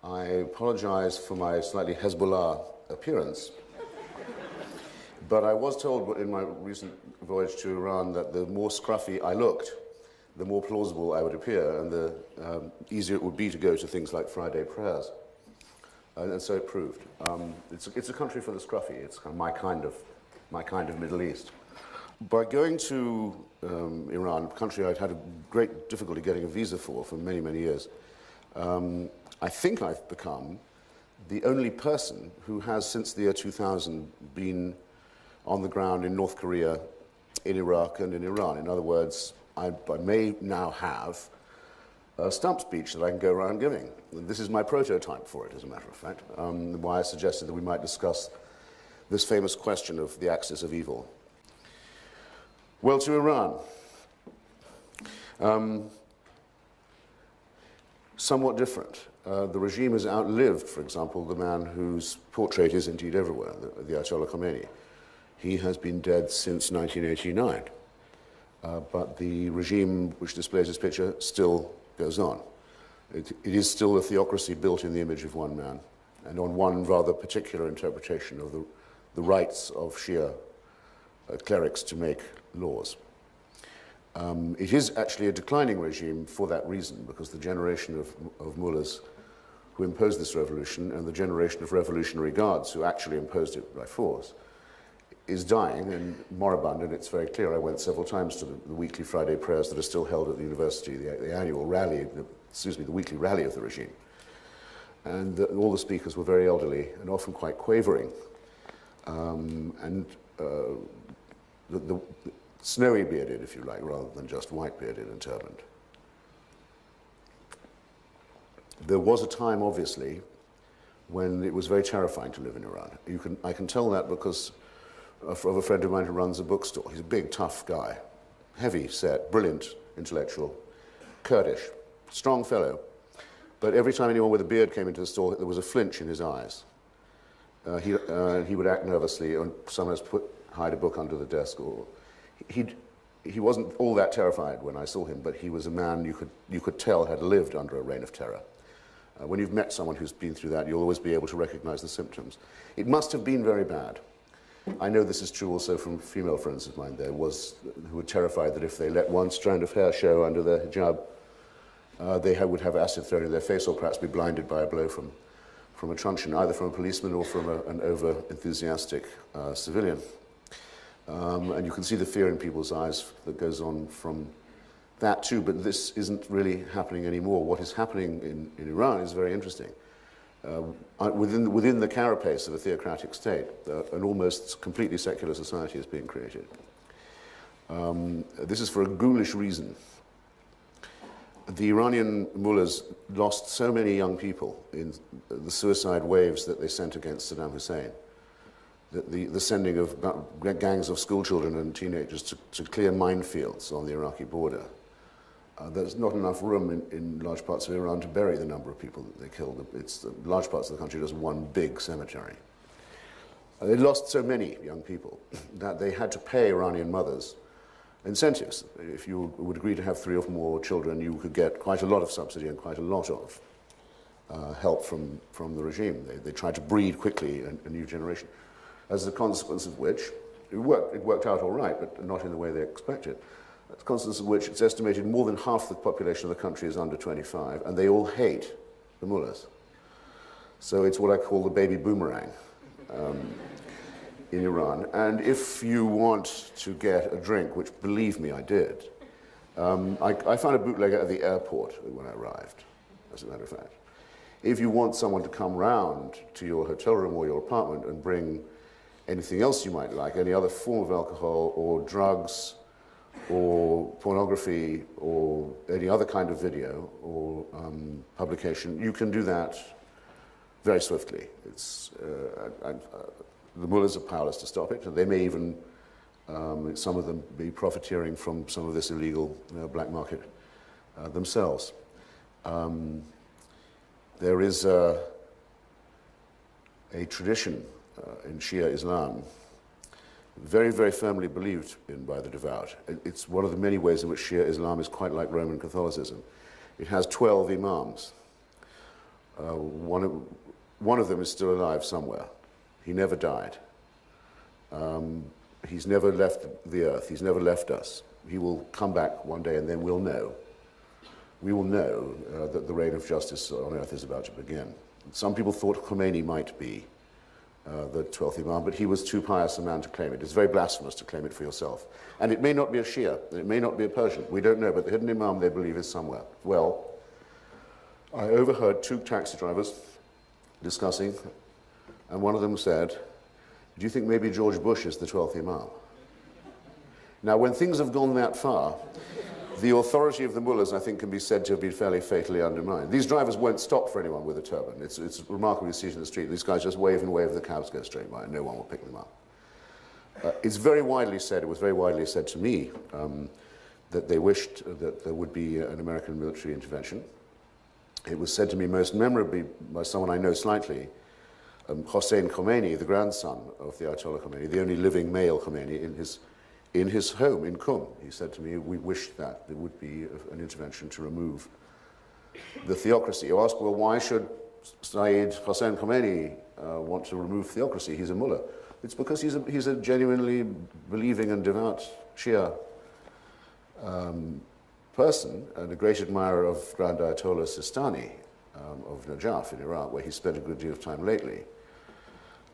I apologize for my slightly Hezbollah appearance. But I was told in my recent voyage to Iran that the more scruffy I looked, the more plausible I would appear, and the easier it would be to go to things like Friday prayers. And so it proved. It's a country for the scruffy. It's kind of my kind of Middle East. By going to Iran, a country I'd had a great difficulty getting a visa for many, many years, I think I've become the only person who has, since the year 2000, been on the ground in North Korea, in Iraq, and in Iran. In other words, I may now have a stump speech that I can go around giving. This is my prototype for it, as a matter of fact, why I suggested that we might discuss this famous question of the axis of evil. Well, to Iran. Somewhat different. The regime has outlived, for example, the man whose portrait is indeed everywhere, the Ayatollah Khomeini. He has been dead since 1989. But the regime which displays his picture still goes on. It is still a theocracy built in the image of one man, and on one rather particular interpretation of the rights of Shia clerics to make laws. It is actually a declining regime for that reason, because the generation of mullahs who imposed this revolution and the generation of revolutionary guards who actually imposed it by force is dying and moribund, and it's very clear. I went several times to the weekly Friday prayers that are still held at the university, the annual rally, the weekly rally of the regime. And all the speakers were very elderly and often quite quavering. The snowy bearded, if you like, rather than just white bearded and turbaned. There was a time, obviously, when it was very terrifying to live in Iran. I can tell that because of a friend of mine who runs a bookstore. He's a big, tough guy, heavy set, brilliant intellectual, Kurdish, strong fellow. But every time anyone with a beard came into the store, there was a flinch in his eyes. He would act nervously, and someone else hide a book under the desk. Or he wasn't all that terrified when I saw him, but he was a man you could tell had lived under a reign of terror. When you've met someone who's been through that, you'll always be able to recognize the symptoms. It must have been very bad. I know this is true also from female friends of mine who were terrified that if they let one strand of hair show under their hijab, they would have acid thrown in their face or perhaps be blinded by a blow from a truncheon, either from a policeman or from an over-enthusiastic civilian. And you can see the fear in people's eyes that goes on from that too, but this isn't really happening anymore. What is happening in Iran is very interesting. Within the carapace of a theocratic state, an almost completely secular society is being created. This is for a ghoulish reason. The Iranian mullahs lost so many young people in the suicide waves that they sent against Saddam Hussein, that the sending of gangs of schoolchildren and teenagers to clear minefields on the Iraqi border. There's not enough room in large parts of Iran to bury the number of people that they killed. It's large parts of the country, just one big cemetery. They lost so many young people that they had to pay Iranian mothers incentives. If you would agree to have 3 or more children, you could get quite a lot of subsidy and quite a lot of help from the regime. They tried to breed quickly a new generation, as a consequence of which it worked out all right, but not in the way they expected. As a consequence of which it's estimated more than half the population of the country is under 25, and they all hate the mullahs. So it's what I call the baby boomerang in Iran. And if you want to get a drink, which believe me, I did, I found a bootlegger at the airport when I arrived, as a matter of fact. If you want someone to come round to your hotel room or your apartment and bring anything else you might like, any other form of alcohol or drugs, or pornography, or any other kind of video or publication, you can do that very swiftly. The mullahs are powerless to stop it, and they may even, some of them, be profiteering from some of this illegal black market themselves. There is a tradition in Shia Islam very, very firmly believed in by the devout. It's one of the many ways in which Shia Islam is quite like Roman Catholicism. It has 12 imams One of them is still alive somewhere. He never died. He's never left the earth. He's never left us. He will come back one day, and then we'll know. We will know that the reign of justice on earth is about to begin. Some people thought Khomeini might be the 12th Imam, but he was too pious a man to claim it. It's very blasphemous to claim it for yourself. And it may not be a Shia, it may not be a Persian. We don't know, but the hidden Imam, they believe, is somewhere. Well, I overheard two taxi drivers discussing, and one of them said, "Do you think maybe George Bush is the 12th Imam?" Now, when things have gone that far, the authority of the mullahs, I think, can be said to have been fairly fatally undermined. These drivers won't stop for anyone with a turban. It's remarkable to see it in the street. These guys just wave and wave, the cabs go straight by, and no one will pick them up. It's very widely said, it was very widely said to me, that they wished that there would be an American military intervention. It was said to me most memorably by someone I know slightly, Hossein Khomeini, the grandson of the Ayatollah Khomeini, the only living male Khomeini, in his home in Qum. He said to me, "We wish that there would be an intervention to remove the theocracy." You ask, well, why should Sayyid Hossein Khomeini want to remove theocracy? He's a mullah. It's because he's a genuinely believing and devout Shia person, and a great admirer of Grand Ayatollah Sistani of Najaf in Iraq, where he spent a good deal of time lately.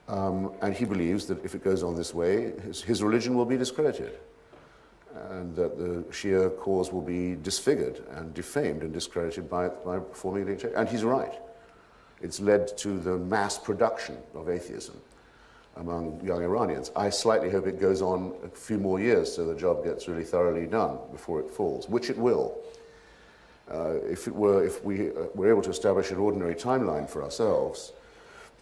And he believes that if it goes on this way, his religion will be discredited, and that the Shia cause will be disfigured and defamed and discredited by performing a dictatorship. And he's right. It's led to the mass production of atheism among young Iranians. I slightly hope it goes on a few more years so the job gets really thoroughly done before it falls, which it will. If we were able to establish an ordinary timeline for ourselves,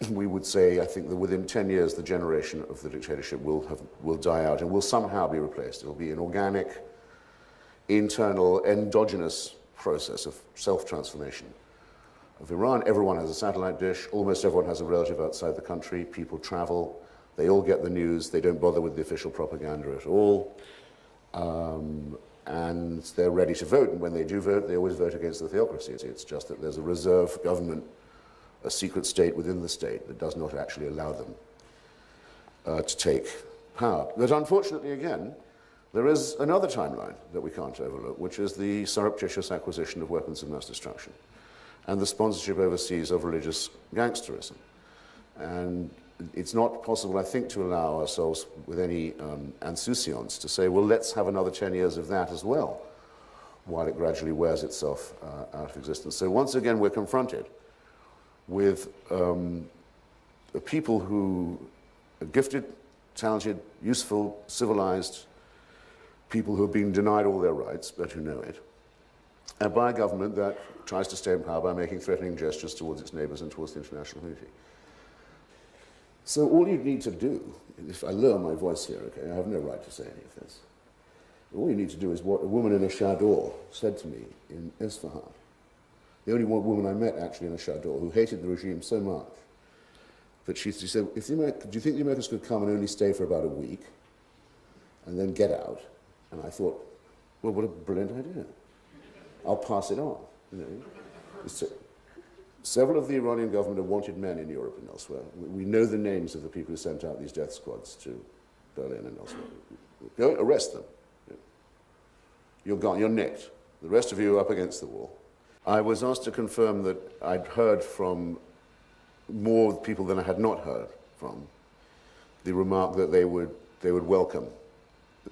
we would say, I think, that within 10 years, the generation of the dictatorship will die out and will somehow be replaced. It will be an organic, internal, endogenous process of self-transformation of Iran. Everyone has a satellite dish. Almost everyone has a relative outside the country. People travel. They all get the news. They don't bother with the official propaganda at all. And they're ready to vote. And when they do vote, they always vote against the theocracy. It's just that there's a reserve government, a secret state within the state that does not actually allow them to take power. But unfortunately, again, there is another timeline that we can't overlook, which is the surreptitious acquisition of weapons of mass destruction and the sponsorship overseas of religious gangsterism. And it's not possible, I think, to allow ourselves with any insouciance to say, well, let's have another 10 years of that as well, while it gradually wears itself out of existence. So once again, we're confronted with people who are gifted, talented, useful, civilized, people who have been denied all their rights, but who know it, and by a government that tries to stay in power by making threatening gestures towards its neighbors and towards the international community. So all you need to do, if I lower my voice here, okay, I have no right to say any of this, all you need to do is what a woman in a chador said to me in Isfahan. The only one woman I met, actually, in a chador, who hated the regime so much that she said, do you think the Americans could come and only stay for about a week and then get out? And I thought, well, what a brilliant idea. I'll pass it on. You know? Several of the Iranian government have wanted men in Europe and elsewhere. We know the names of the people who sent out these death squads to Berlin and elsewhere. Go arrest them. You're gone, you're nicked. The rest of you are up against the wall. I was asked to confirm that I'd heard from more people than I had not heard from the remark that they would welcome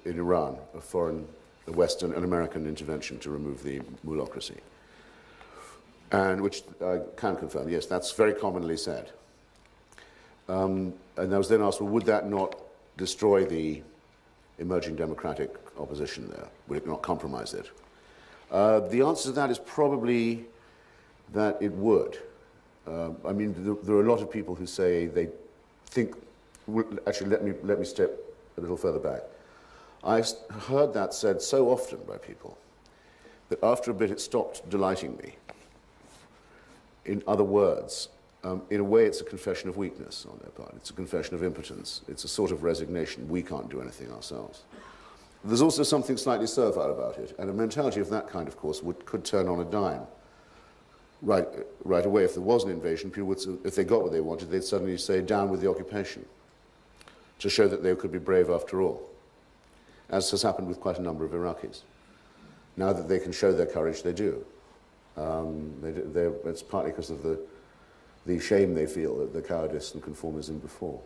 in Iran a Western and American intervention to remove the mullocracy. And which I can confirm, yes, that's very commonly said. And I was then asked, well, would that not destroy the emerging democratic opposition there? Would it not compromise it? The answer to that is probably that it would. I mean, there are a lot of people who say they think, actually, let me step a little further back. I heard that said so often by people that after a bit it stopped delighting me. In other words, in a way it's a confession of weakness on their part. It's a confession of impotence. It's a sort of resignation. We can't do anything ourselves. There's also something slightly servile about it, and a mentality of that kind, of course, could turn on a dime right away, if there was an invasion, people would, if they got what they wanted, they'd suddenly say, down with the occupation, to show that they could be brave after all, as has happened with quite a number of Iraqis. Now that they can show their courage, they do. It's partly because of the shame they feel at the cowardice and conformism before.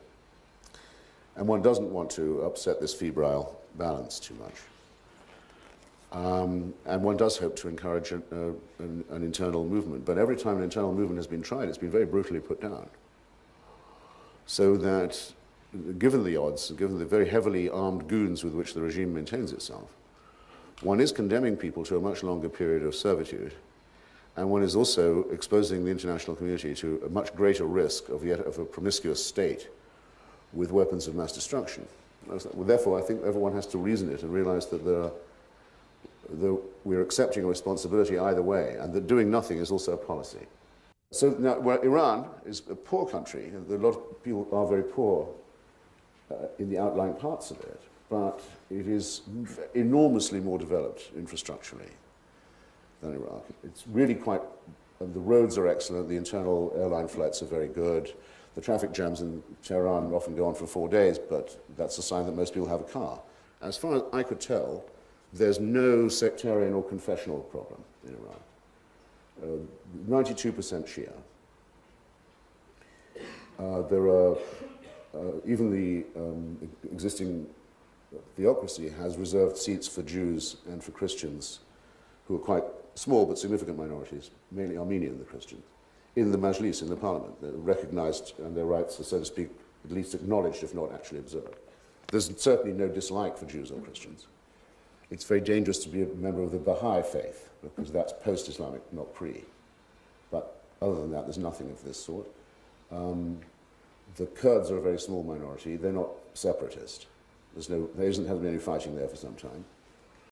And one doesn't want to upset this febrile balance too much. And one does hope to encourage an internal movement. But every time an internal movement has been tried, it's been very brutally put down. So that, given the odds, given the very heavily armed goons with which the regime maintains itself, one is condemning people to a much longer period of servitude, and one is also exposing the international community to a much greater risk of a promiscuous state with weapons of mass destruction. Therefore, I think everyone has to reason it and realize that we're accepting a responsibility either way, and that doing nothing is also a policy. So now, well, Iran is a poor country, and a lot of people are very poor in the outlying parts of it, but it is enormously more developed infrastructurally than Iraq. It's really quite, the roads are excellent, the internal airline flights are very good. The traffic jams in Tehran often go on for 4 days, but that's a sign that most people have a car. As far as I could tell, there's no sectarian or confessional problem in Iran. 92% Shia. There are, even the existing theocracy has reserved seats for Jews and for Christians, who are quite small but significant minorities, mainly Armenian, the Christians, in the Majlis, in the parliament. They're recognized and their rights are, so to speak, at least acknowledged, if not actually observed. There's certainly no dislike for Jews or Christians. It's very dangerous to be a member of the Baha'i faith, because that's post-Islamic, not pre. But other than that, there's nothing of this sort. The Kurds are a very small minority. They're not separatist. There hasn't been any fighting there for some time.